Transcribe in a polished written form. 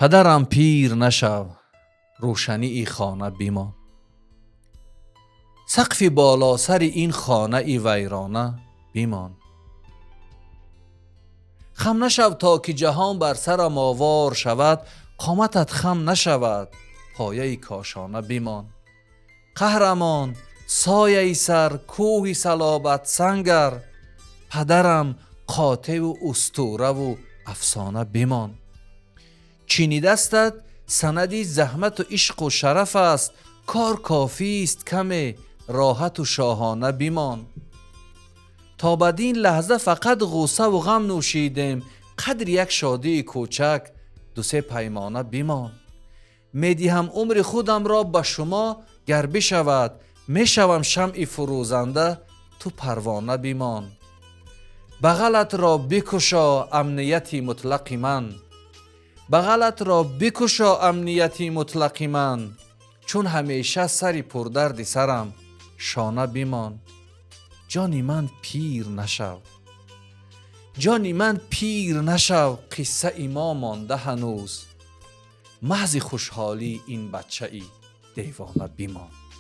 پدرم پیر نشو، روشنی ای خانه بیمان. سقف بالا سر این خانه ای ویرانه بیمان. خم نشو تا که جهان بر سرم آوار شود، قامتت خم نشود پایه کاشانه بیمان. قهرمان سایه سر کوه صلابت سنگر، پدرم قاطع و اسطوره و افسانه بیمان. چینی دستت سندی زحمت و عشق و شرف است، کار کافی است کم راحت و شاهانه بیمان. تا بدین لحظه فقط غصه و غم نوشیدیم، قدر یک شادی کوچک دو سه پیمانه بیمان. میدهم عمر خودم را به شما گر بشود، میشوم شمع فروزنده تو پروانه بیمان. بغلت را بکشا امنیتی مطلق من، بغلت را بکشا امنیتی مطلق من، چون همیشه سری پردرد سرم شانه بیمان. جانی من پیر نشو، جانی من پیر نشو، قصه ای ما مانده هنوز، محض خوشحالی این بچه ای دیوانه بیمان.